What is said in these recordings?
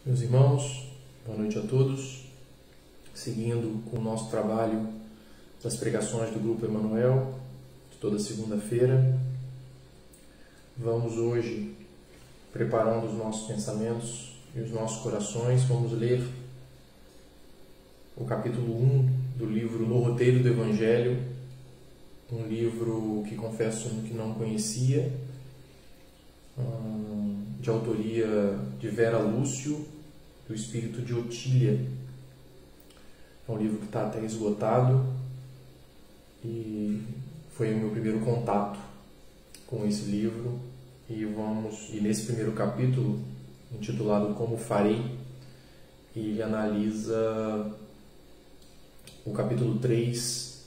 Meus irmãos, boa noite a todos. Seguindo com o nosso trabalho das pregações do Grupo Emanuel, de toda segunda-feira, vamos hoje, preparando os nossos pensamentos e os nossos corações, vamos ler o capítulo 1 do livro No Roteiro do Evangelho, um livro que confesso que não conhecia, de autoria de Vera Lúcio, do Espírito de Otília. É um livro que está até esgotado e foi o meu primeiro contato com esse livro. E nesse primeiro capítulo, intitulado Como Farei, ele analisa o capítulo 3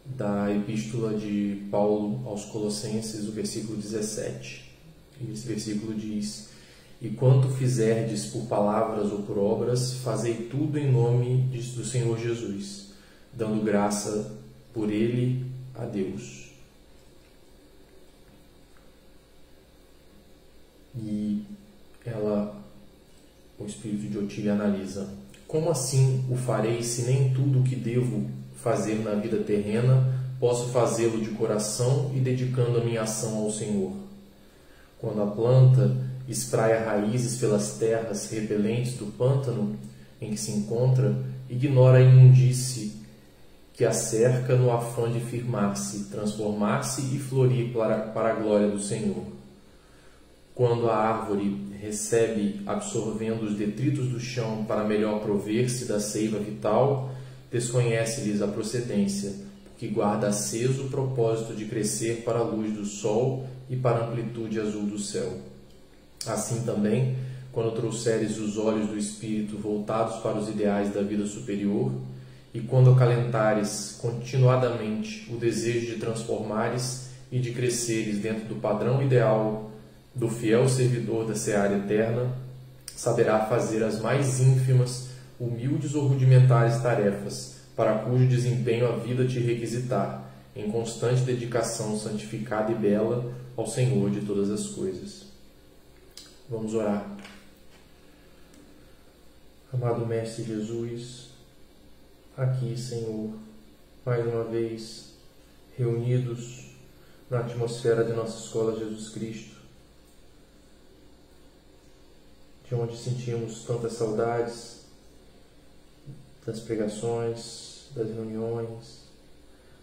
da Epístola de Paulo aos Colossenses, o versículo 17. E esse versículo diz: "E quanto fizerdes por palavras ou por obras, fazei tudo em nome do Senhor Jesus, dando graça por Ele a Deus." E o Espírito de Otília analisa: "Como assim o farei, se nem tudo o que devo fazer na vida terrena posso fazê-lo de coração e dedicando a minha ação ao Senhor? Quando a planta espraia raízes pelas terras repelentes do pântano em que se encontra, ignora a imundície que a cerca no afã de firmar-se, transformar-se e florir para a glória do Senhor. Quando a árvore recebe, absorvendo os detritos do chão para melhor prover-se da seiva vital, desconhece-lhes a procedência, porque guarda aceso o propósito de crescer para a luz do sol e para a amplitude azul do céu. Assim também, quando trouxeres os olhos do Espírito voltados para os ideais da vida superior, e quando acalentares continuadamente o desejo de transformares e de cresceres dentro do padrão ideal do fiel servidor da seara eterna, saberá fazer as mais ínfimas, humildes ou rudimentares tarefas, para cujo desempenho a vida te requisitar, em constante dedicação santificada e bela ao Senhor de todas as coisas." Vamos orar. Amado Mestre Jesus, aqui, Senhor, mais uma vez reunidos na atmosfera de nossa Escola Jesus Cristo, de onde sentimos tantas saudades das pregações, das reuniões,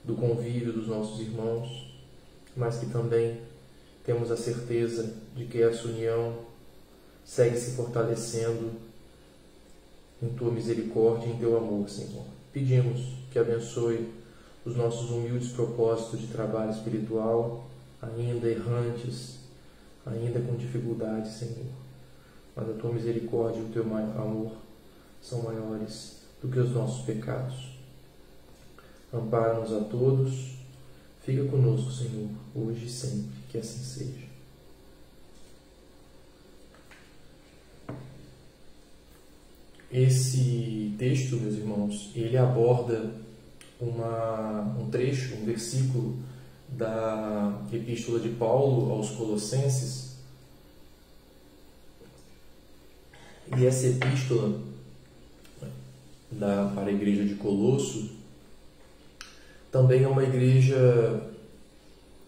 do convívio dos nossos irmãos, mas que também temos a certeza de que essa união segue se fortalecendo em Tua misericórdia e em Teu amor, Senhor. Pedimos que abençoe os nossos humildes propósitos de trabalho espiritual, ainda errantes, ainda com dificuldades, Senhor. Mas a Tua misericórdia e o Teu amor são maiores do que os nossos pecados. Ampara-nos a todos. Fica conosco, Senhor, hoje e sempre, que assim seja. Esse texto, meus irmãos, ele aborda um trecho, um versículo da Epístola de Paulo aos Colossenses. E essa epístola para a igreja de Colosso também é uma igreja,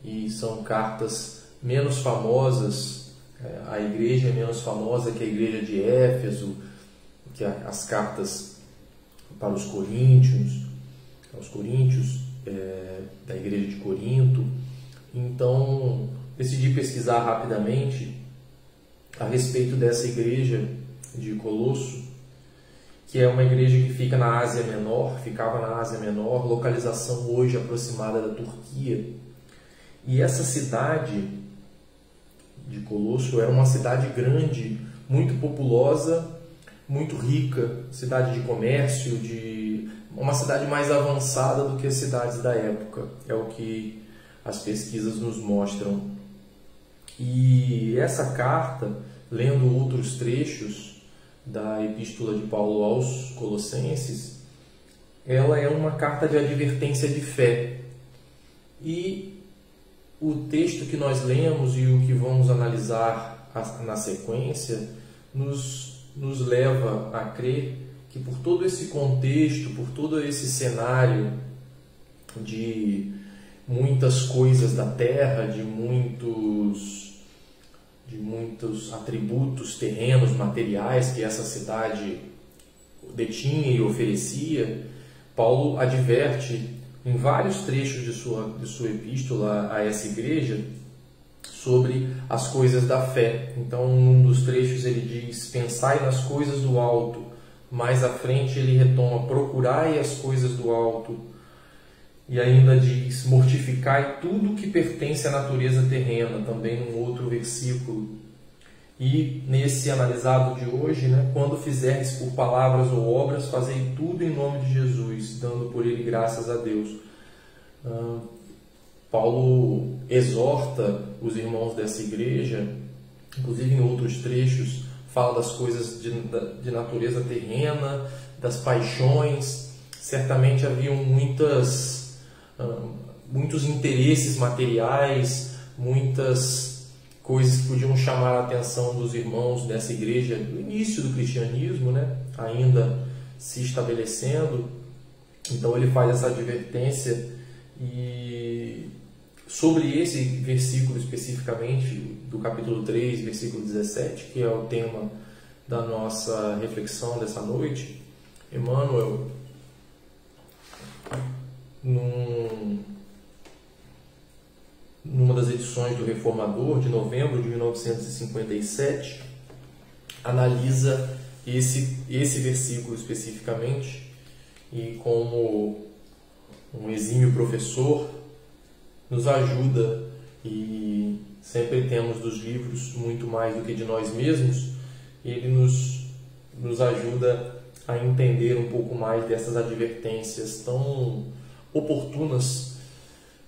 e são cartas menos famosas. A igreja é menos famosa que a igreja de Éfeso, que as cartas para os coríntios, da igreja de Corinto. Então, decidi pesquisar rapidamente a respeito dessa igreja de Colosso, que é uma igreja que fica na Ásia Menor, ficava na Ásia Menor, localização hoje aproximada da Turquia. E essa cidade de Colosso era uma cidade grande, muito populosa, muito rica, cidade de comércio, uma cidade mais avançada do que as cidades da época, é o que as pesquisas nos mostram. E essa carta, lendo outros trechos da Epístola de Paulo aos Colossenses, ela é uma carta de advertência de fé. E o texto que nós lemos e o que vamos analisar na sequência nos nos leva a crer que por todo esse contexto, por todo esse cenário de muitas coisas da terra, de muitos atributos terrenos, materiais que essa cidade detinha e oferecia, Paulo adverte em vários trechos de sua epístola a essa igreja sobre as coisas da fé. Então, num dos trechos ele diz: pensai nas coisas do alto. Mais à frente ele retoma: procurai as coisas do alto. E ainda diz: mortificai tudo que pertence à natureza terrena, também num outro versículo. E nesse analisado de hoje, quando fizerdes por palavras ou obras, fazei tudo em nome de Jesus, dando por ele graças a Deus. Paulo exorta os irmãos dessa igreja, inclusive em outros trechos, fala das coisas de natureza terrena, das paixões. Certamente haviam muitos interesses materiais, muitas coisas que podiam chamar a atenção dos irmãos dessa igreja no início do cristianismo, ainda se estabelecendo. Então ele faz essa advertência. E sobre esse versículo especificamente, do capítulo 3, versículo 17, que é o tema da nossa reflexão dessa noite, Emmanuel, numa das edições do Reformador, de novembro de 1957, analisa esse versículo especificamente, e como um exímio professor nos ajuda, e sempre temos dos livros muito mais do que de nós mesmos, ele nos ajuda a entender um pouco mais dessas advertências tão oportunas,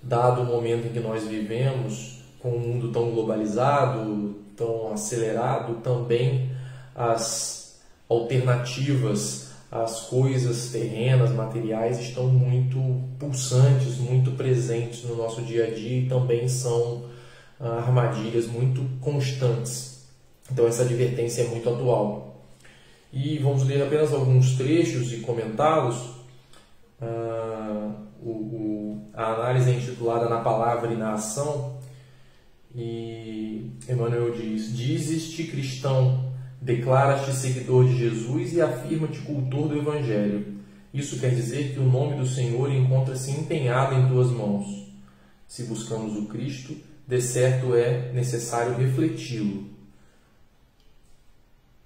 dado o momento em que nós vivemos, com um mundo tão globalizado, tão acelerado. Também as alternativas, as coisas terrenas, materiais, estão muito pulsantes, muito presentes no nosso dia a dia, e também são armadilhas muito constantes. Então essa advertência é muito atual. E vamos ler apenas alguns trechos e comentá-los. A análise é intitulada Na Palavra e na Ação, e Emmanuel diz: dizes-te cristão, declaras-te seguidor de Jesus e afirma-te cultor do Evangelho. Isso quer dizer que o nome do Senhor encontra-se empenhado em tuas mãos. Se buscamos o Cristo, de certo é necessário refleti-lo,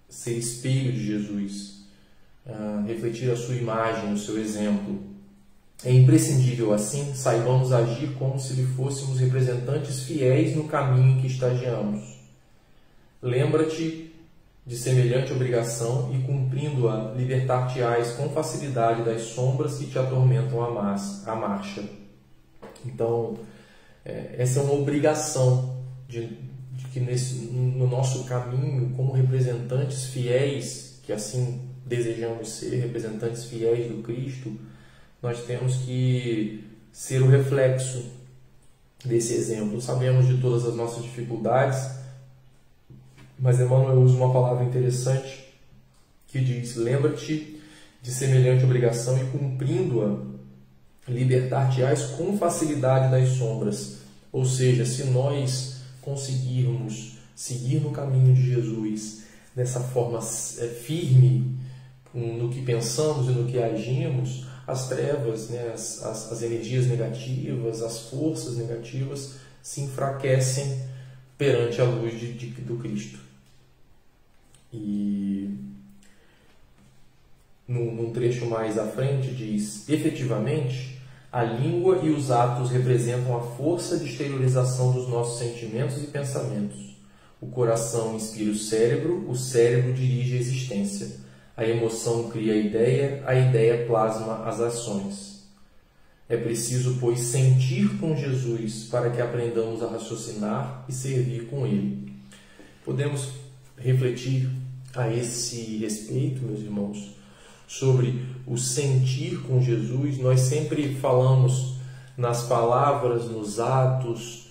ser espelho de Jesus, refletir a sua imagem, o seu exemplo. É imprescindível, assim, saibamos agir como se lhe fôssemos representantes fiéis no caminho em que estagiamos. Lembra-te de semelhante obrigação e, cumprindo-a, libertar-te-ás com facilidade das sombras que te atormentam a marcha. Então, essa é uma obrigação de que no nosso caminho, como representantes fiéis, que assim desejamos ser, representantes fiéis do Cristo, nós temos que ser o reflexo desse exemplo. Sabemos de todas as nossas dificuldades, mas Emmanuel usa uma palavra interessante que diz: lembra-te de semelhante obrigação e, cumprindo-a, libertar-te-ás com facilidade das sombras. Ou seja, se nós conseguirmos seguir no caminho de Jesus dessa forma firme no que pensamos e no que agimos, as trevas, as energias negativas, as forças negativas se enfraquecem perante a luz do Cristo. E num trecho mais à frente diz: efetivamente, a língua e os atos representam a força de exteriorização dos nossos sentimentos e pensamentos. O coração inspira o cérebro dirige a existência. A emoção cria a ideia plasma as ações. É preciso, pois, sentir com Jesus para que aprendamos a raciocinar e servir com Ele. Podemos refletir a esse respeito, meus irmãos, sobre o sentir com Jesus. Nós sempre falamos nas palavras, nos atos,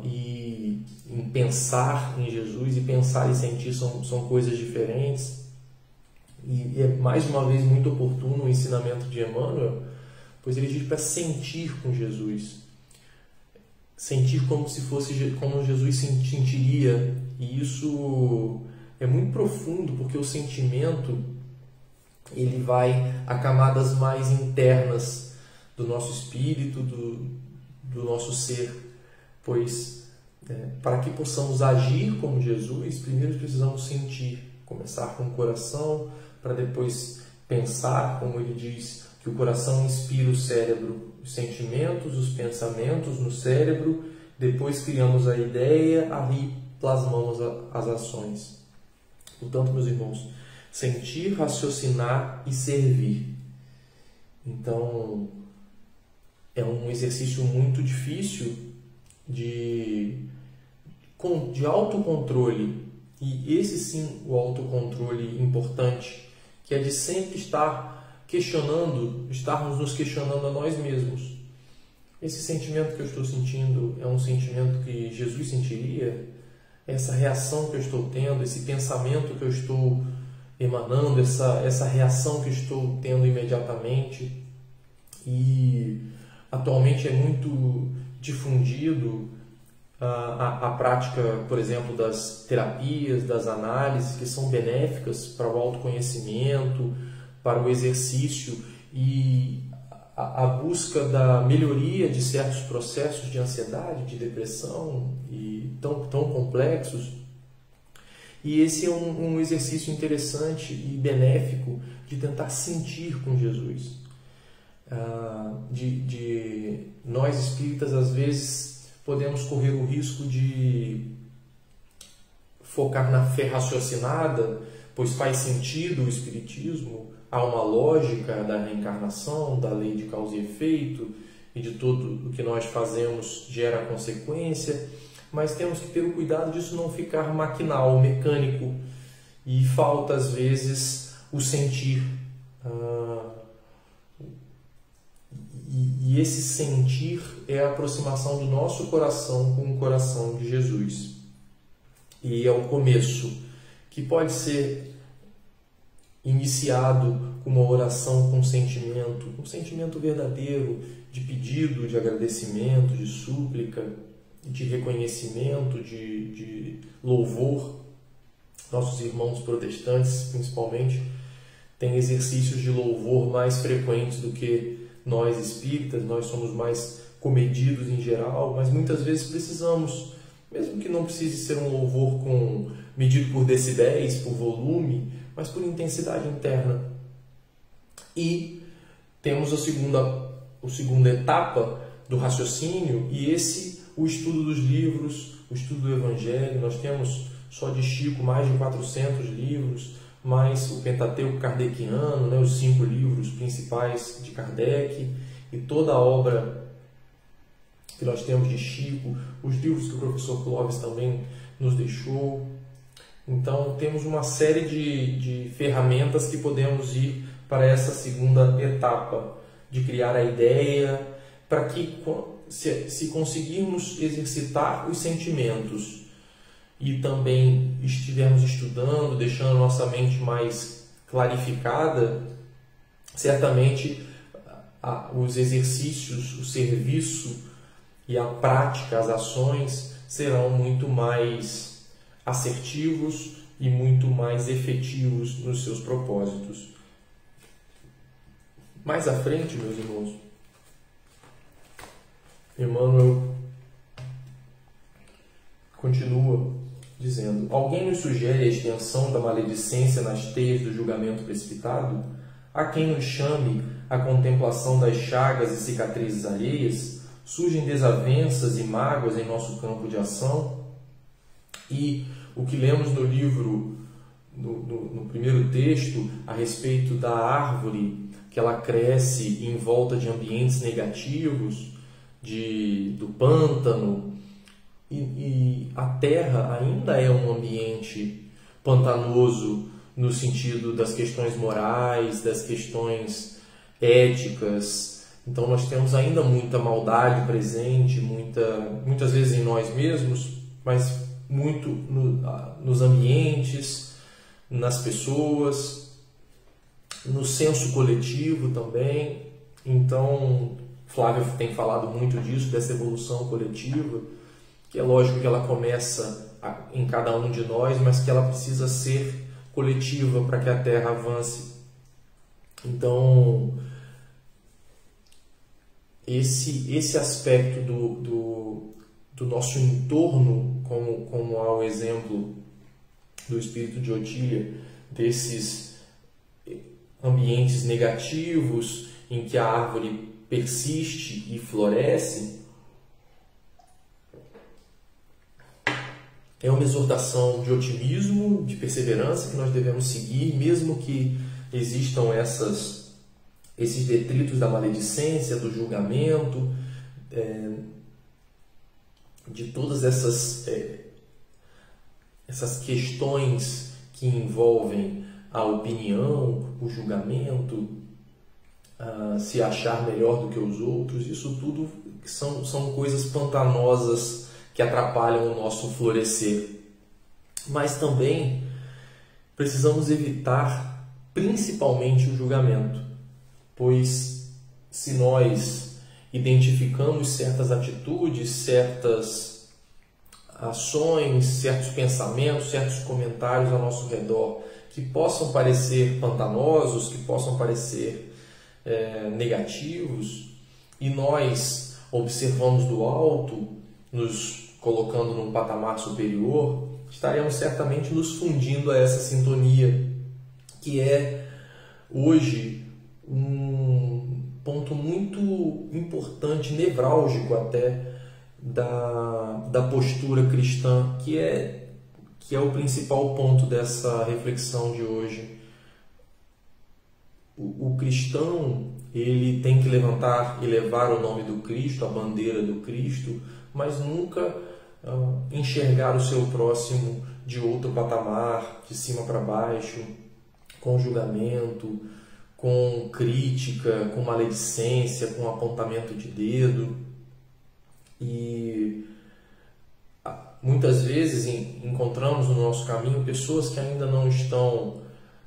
e em pensar em Jesus, e pensar e sentir são coisas diferentes. E é mais uma vez muito oportuno o ensinamento de Emmanuel, pois ele diz para sentir com Jesus, sentir como se fosse como Jesus sentiria. E isso é muito profundo, porque o sentimento ele vai a camadas mais internas do nosso espírito, do nosso ser, pois para que possamos agir como Jesus, primeiro precisamos sentir, começar com o coração, para depois pensar, como ele diz, que o coração inspira o cérebro, os sentimentos, os pensamentos no cérebro, depois criamos a ideia, aí plasmamos as ações. Portanto, meus irmãos, sentir, raciocinar e servir. Então, é um exercício muito difícil de autocontrole, e esse sim o autocontrole importante, que é de sempre estarmos nos questionando a nós mesmos. Esse sentimento que eu estou sentindo é um sentimento que Jesus sentiria? Essa reação que eu estou tendo, esse pensamento que eu estou emanando, essa reação que eu estou tendo imediatamente. E atualmente é muito difundido a prática, por exemplo, das terapias, das análises, que são benéficas para o autoconhecimento, para o exercício e a busca da melhoria de certos processos de ansiedade, de depressão, e tão complexos. E esse é um exercício interessante e benéfico de tentar sentir com Jesus. Nós espíritas, às vezes, podemos correr o risco de focar na fé raciocinada, pois faz sentido o espiritismo, há uma lógica da reencarnação, da lei de causa e efeito, e de tudo o que nós fazemos gera consequência, mas temos que ter o cuidado disso não ficar maquinal, mecânico, e falta às vezes o sentir. E esse sentir é a aproximação do nosso coração com o coração de Jesus. E é o começo, que pode ser iniciado com uma oração com um sentimento verdadeiro, de pedido, de agradecimento, de súplica, de reconhecimento, de louvor. Nossos irmãos protestantes, principalmente, têm exercícios de louvor mais frequentes do que nós espíritas. Nós somos mais comedidos em geral, mas muitas vezes precisamos, mesmo que não precise ser um louvor medido por decibéis, por volume, mas por intensidade interna. E temos a segunda etapa do raciocínio, e o estudo dos livros, o estudo do Evangelho. Nós temos só de Chico mais de 400 livros, mais o Pentateuco Kardeciano, os 5 livros principais de Kardec, e toda a obra que nós temos de Chico, os livros que o professor Clóvis também nos deixou. Então, temos uma série de ferramentas que podemos ir para essa segunda etapa, de criar a ideia, para que, se conseguirmos exercitar os sentimentos e também estivermos estudando, deixando a nossa mente mais clarificada, certamente os exercícios, o serviço e a prática, as ações serão muito mais assertivos e muito mais efetivos nos seus propósitos. Mais à frente, meus irmãos, Emmanuel continua dizendo: alguém nos sugere a extensão da maledicência nas teias do julgamento precipitado? Há quem nos chame à contemplação das chagas e cicatrizes alheias? Surgem desavenças e mágoas em nosso campo de ação? E o que lemos no livro, no primeiro texto, a respeito da árvore, que ela cresce em volta de ambientes negativos, do pântano, e a terra ainda é um ambiente pantanoso no sentido das questões morais, das questões éticas. Então nós temos ainda muita maldade presente, muitas vezes em nós mesmos, mas muito nos ambientes, nas pessoas, no senso coletivo também. Então, Flávia tem falado muito disso, dessa evolução coletiva, que é lógico que ela começa em cada um de nós, mas que ela precisa ser coletiva para que a Terra avance. Então, esse aspecto do nosso entorno, como há o exemplo do espírito de Otília, desses ambientes negativos em que a árvore persiste e floresce, é uma exortação de otimismo, de perseverança que nós devemos seguir, mesmo que existam esses detritos da maledicência, do julgamento, de todas essas questões que envolvem a opinião, o julgamento, se achar melhor do que os outros. Isso tudo são coisas pantanosas que atrapalham o nosso florescer. Mas também precisamos evitar principalmente o julgamento, pois se nós identificamos certas atitudes, certas ações, certos pensamentos, certos comentários ao nosso redor que possam parecer pantanosos, que possam parecer negativos, e nós observamos do alto, nos colocando num patamar superior, estaremos certamente nos fundindo a essa sintonia, que é hoje um ponto muito importante, nevrálgico até, da postura cristã, que é o principal ponto dessa reflexão de hoje. O cristão, ele tem que levantar e levar o nome do Cristo, a bandeira do Cristo, mas nunca enxergar o seu próximo de outro patamar, de cima para baixo, com julgamento, com crítica, com maledicência, com apontamento de dedo. E muitas vezes encontramos no nosso caminho pessoas que ainda não estão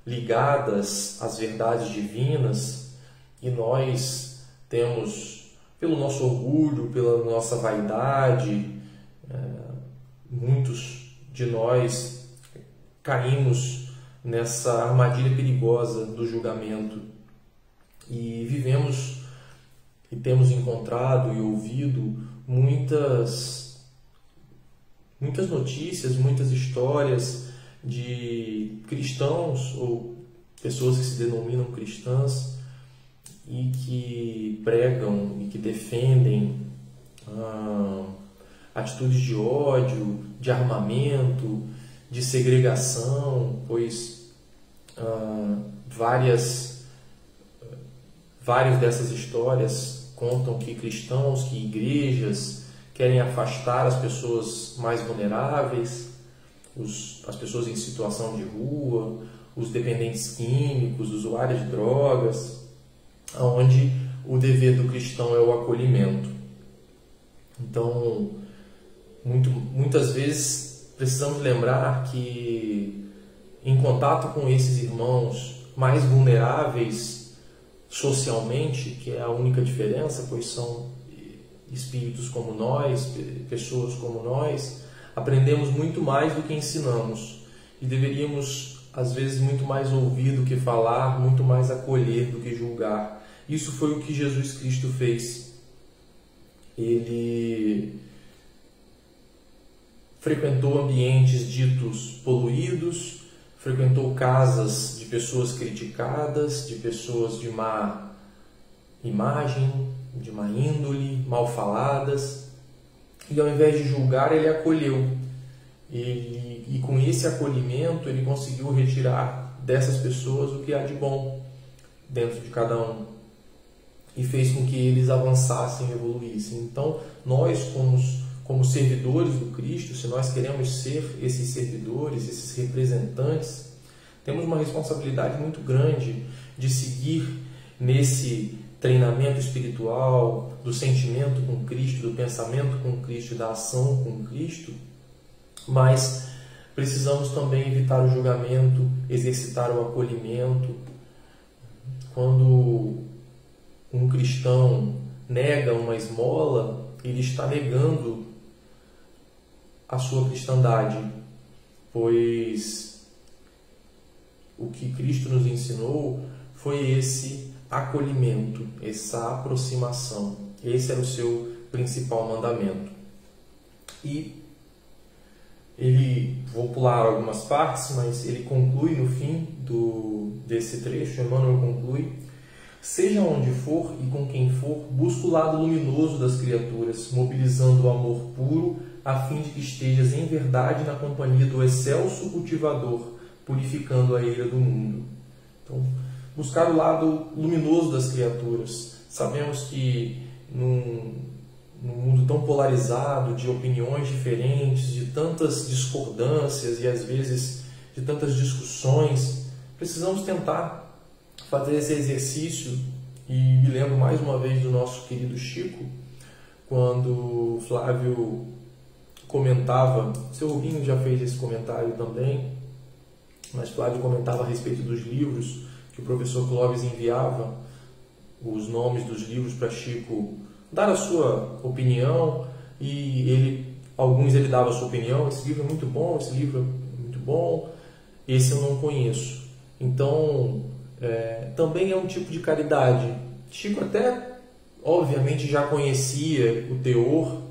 ligadas às verdades divinas, e nós temos, pelo nosso orgulho, pela nossa vaidade, muitos de nós caímos nessa armadilha perigosa do julgamento e vivemos e temos encontrado e ouvido muitas notícias, muitas histórias de cristãos ou pessoas que se denominam cristãs e que pregam e que defendem atitudes de ódio, de armamento, de segregação, pois várias dessas histórias contam que cristãos, que igrejas querem afastar as pessoas mais vulneráveis, as pessoas em situação de rua, os dependentes químicos, usuários de drogas, onde o dever do cristão é o acolhimento. Então, muitas vezes precisamos lembrar que, em contato com esses irmãos mais vulneráveis socialmente, que é a única diferença, pois são espíritos como nós, pessoas como nós, aprendemos muito mais do que ensinamos, e deveríamos, às vezes, muito mais ouvir do que falar, muito mais acolher do que julgar. Isso foi o que Jesus Cristo fez. Ele frequentou ambientes ditos poluídos, frequentou casas de pessoas criticadas, de pessoas de má imagem, de má índole, mal faladas, e ao invés de julgar, ele acolheu. E com esse acolhimento ele conseguiu retirar dessas pessoas o que há de bom dentro de cada um e fez com que eles avançassem e evoluíssem. Então, nós, como servidores do Cristo, se nós queremos ser esses servidores, esses representantes, temos uma responsabilidade muito grande de seguir nesse treinamento espiritual, do sentimento com Cristo, do pensamento com Cristo, da ação com Cristo, mas precisamos também evitar o julgamento, exercitar o acolhimento. Quando um cristão nega uma esmola, ele está negando a sua cristandade, pois o que Cristo nos ensinou foi esse acolhimento, essa aproximação. Esse era o seu principal mandamento. E vou pular algumas partes, mas ele conclui no fim desse trecho, Emmanuel conclui: seja onde for e com quem for, busca o lado luminoso das criaturas, mobilizando o amor puro, a fim de que estejas em verdade na companhia do excelso cultivador, purificando a eira do mundo. Então, buscar o lado luminoso das criaturas. Sabemos que num mundo tão polarizado, de opiniões diferentes, de tantas discordâncias e às vezes de tantas discussões, precisamos tentar fazer esse exercício. E me lembro mais uma vez do nosso querido Chico, quando Flávio comentava, seu Rubinho já fez esse comentário também, mas Flávio comentava a respeito dos livros que o professor Clóvis enviava, os nomes dos livros para Chico dar a sua opinião, e alguns ele dava a sua opinião: esse livro é muito bom, esse livro é muito bom, esse eu não conheço. Então, também é um tipo de caridade. Chico até, obviamente, já conhecia o teor,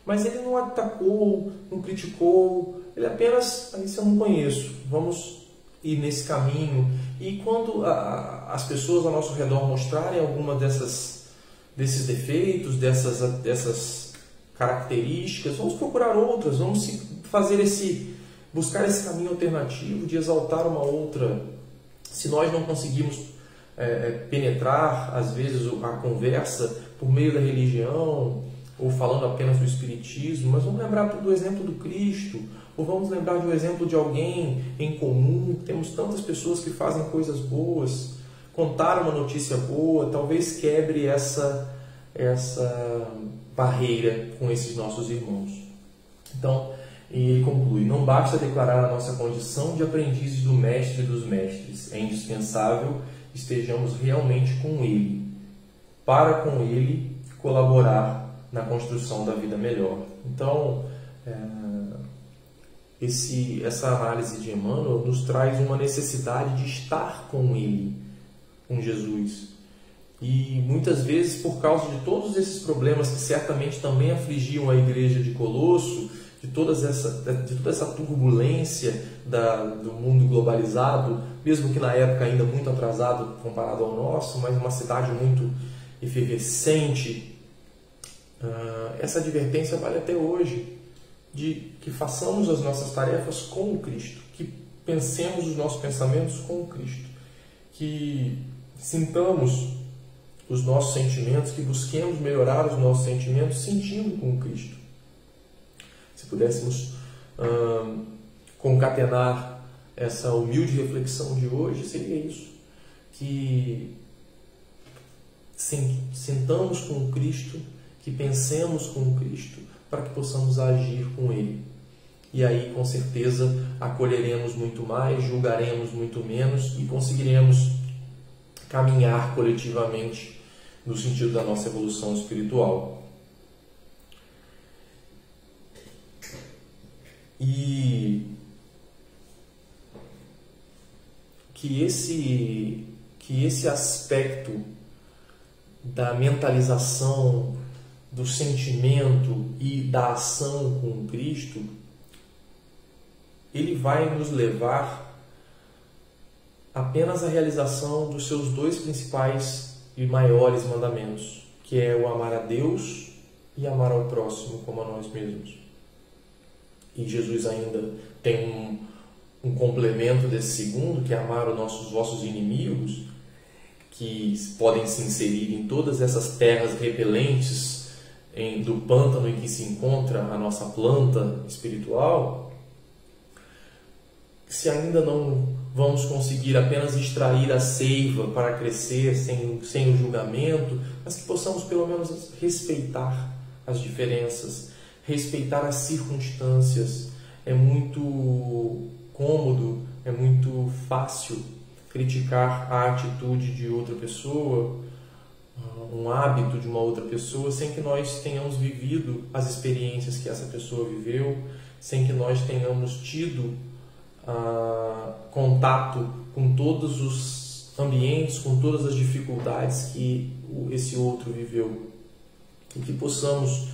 mas ele não atacou, não criticou, ele apenas: isso eu não conheço, vamos ir nesse caminho. E quando as pessoas ao nosso redor mostrarem alguma desses defeitos, dessas características, vamos procurar outras, vamos buscar esse caminho alternativo de exaltar uma outra. Se nós não conseguimos penetrar, às vezes, a conversa por meio da religião, ou falando apenas do Espiritismo, mas vamos lembrar do exemplo do Cristo, ou vamos lembrar do exemplo de alguém em comum. Temos tantas pessoas que fazem coisas boas. Contar uma notícia boa talvez quebre essa barreira com esses nossos irmãos. Então, ele conclui: não basta declarar a nossa condição de aprendizes do Mestre dos Mestres, é indispensável estejamos realmente com Ele, para com Ele colaborar na construção da vida melhor. Então, essa análise de Emmanuel nos traz uma necessidade de estar com Ele, com Jesus. E muitas vezes, por causa de todos esses problemas que certamente também afligiam a igreja de Colosso, de toda essa turbulência do mundo globalizado, mesmo que na época ainda muito atrasado comparado ao nosso, mas uma cidade muito efervescente, essa advertência vale até hoje, de que façamos as nossas tarefas com o Cristo, que pensemos os nossos pensamentos com o Cristo, que sintamos os nossos sentimentos, que busquemos melhorar os nossos sentimentos sentindo com o Cristo. Se pudéssemos concatenar essa humilde reflexão de hoje, seria isso: que sintamos com o Cristo, que pensemos com o Cristo, para que possamos agir com Ele. E aí, com certeza, acolheremos muito mais, julgaremos muito menos e conseguiremos caminhar coletivamente no sentido da nossa evolução espiritual. E que esse aspecto da mentalização, do sentimento e da ação com Cristo, ele vai nos levar apenas à realização dos seus dois principais e maiores mandamentos, que é o amar a Deus e amar ao próximo como a nós mesmos. E Jesus ainda tem um complemento desse segundo, que é amar os vossos inimigos, que podem se inserir em todas essas terras repelentes do pântano em que se encontra a nossa planta espiritual. Se ainda não vamos conseguir apenas extrair a seiva para crescer sem o julgamento, mas que possamos pelo menos respeitar as diferenças, respeitar as circunstâncias, é muito cômodo, é muito fácil criticar a atitude de outra pessoa, um hábito de uma outra pessoa, sem que nós tenhamos vivido as experiências que essa pessoa viveu, sem que nós tenhamos tido contato com todos os ambientes, com todas as dificuldades que esse outro viveu. E que possamos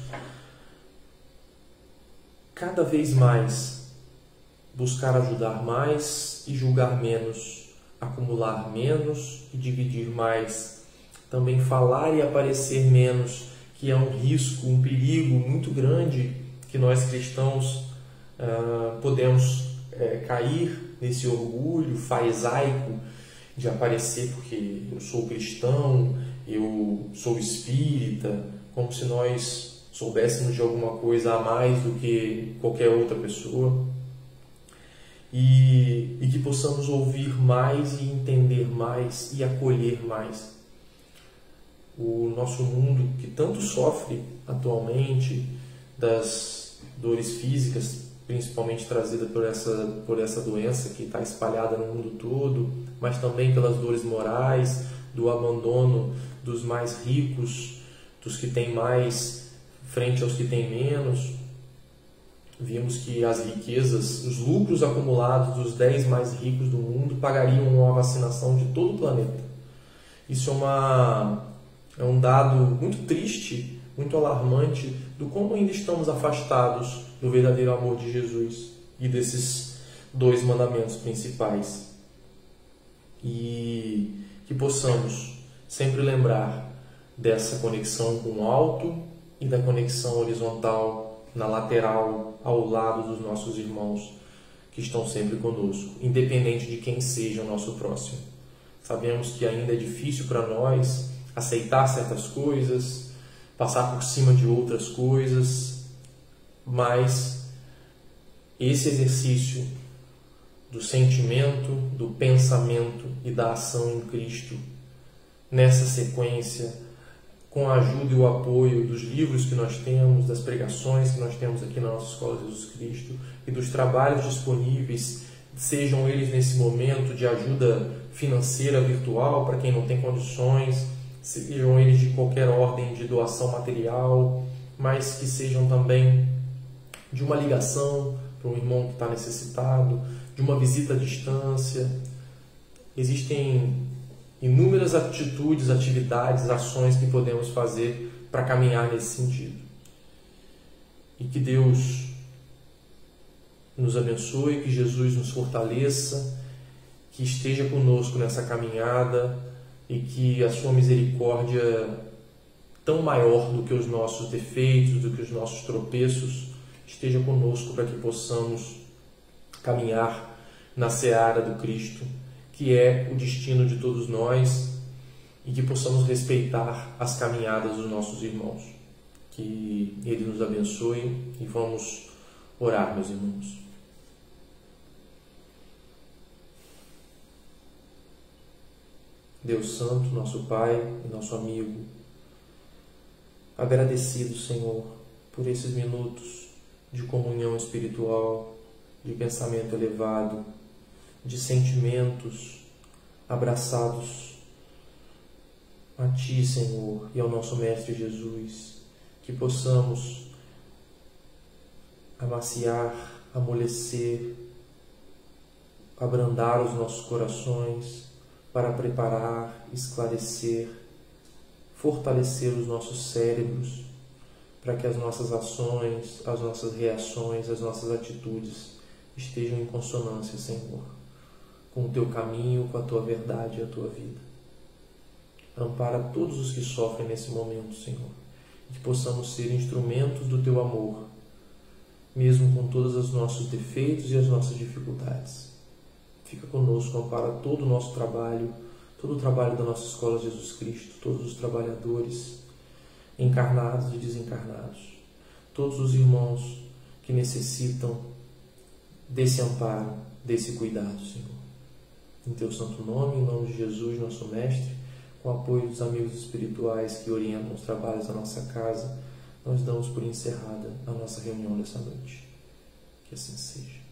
cada vez mais buscar ajudar mais e julgar menos, acumular menos e dividir mais, também falar e aparecer menos, que é um risco, um perigo muito grande que nós cristãos podemos cair nesse orgulho farisaico de aparecer porque eu sou cristão, eu sou espírita, como se nós soubéssemos de alguma coisa a mais do que qualquer outra pessoa. E que possamos ouvir mais e entender mais e acolher mais. O nosso mundo, que tanto sofre atualmente das dores físicas, principalmente trazida por essa doença que está espalhada no mundo todo, mas também pelas dores morais, do abandono dos mais ricos, dos que têm mais frente aos que têm menos. Vimos que as riquezas, os lucros acumulados dos 10 mais ricos do mundo pagariam uma vacinação de todo o planeta. Isso é um dado muito triste, muito alarmante do como ainda estamos afastados do verdadeiro amor de Jesus e desses 2 mandamentos principais. E que possamos sempre lembrar dessa conexão com o alto e da conexão horizontal na lateral, ao lado dos nossos irmãos que estão sempre conosco, independente de quem seja o nosso próximo. Sabemos que ainda é difícil para nós aceitar certas coisas, passar por cima de outras coisas, mas esse exercício do sentimento, do pensamento e da ação em Cristo, nessa sequência, com a ajuda e o apoio dos livros que nós temos, das pregações que nós temos aqui na nossa Escola de Jesus Cristo e dos trabalhos disponíveis, sejam eles nesse momento de ajuda financeira virtual para quem não tem condições, sejam eles de qualquer ordem de doação material, mas que sejam também de uma ligação para um irmão que está necessitado, de uma visita à distância. Existem inúmeras atitudes, atividades, ações que podemos fazer para caminhar nesse sentido. E que Deus nos abençoe, que Jesus nos fortaleça, que esteja conosco nessa caminhada e que a sua misericórdia, tão maior do que os nossos defeitos, do que os nossos tropeços, esteja conosco para que possamos caminhar na seara do Cristo, que é o destino de todos nós, e que possamos respeitar as caminhadas dos nossos irmãos. Que Ele nos abençoe e vamos orar, meus irmãos. Deus Santo, nosso Pai e nosso amigo, agradecido, Senhor, por esses minutos de comunhão espiritual, de pensamento elevado, de sentimentos abraçados a Ti, Senhor, e ao nosso Mestre Jesus, que possamos amaciar, amolecer, abrandar os nossos corações para preparar, esclarecer, fortalecer os nossos cérebros, para que as nossas ações, as nossas reações, as nossas atitudes estejam em consonância, Senhor, com o Teu caminho, com a Tua verdade e a Tua vida. Ampara todos os que sofrem nesse momento, Senhor, e que possamos ser instrumentos do Teu amor, mesmo com todos os nossos defeitos e as nossas dificuldades. Fica conosco, ampara todo o nosso trabalho, todo o trabalho da nossa Escola de Jesus Cristo, todos os trabalhadores, encarnados e desencarnados, todos os irmãos que necessitam desse amparo, desse cuidado, Senhor. Em Teu santo nome, em nome de Jesus, nosso Mestre, com o apoio dos amigos espirituais que orientam os trabalhos da nossa casa, nós damos por encerrada a nossa reunião dessa noite. Que assim seja.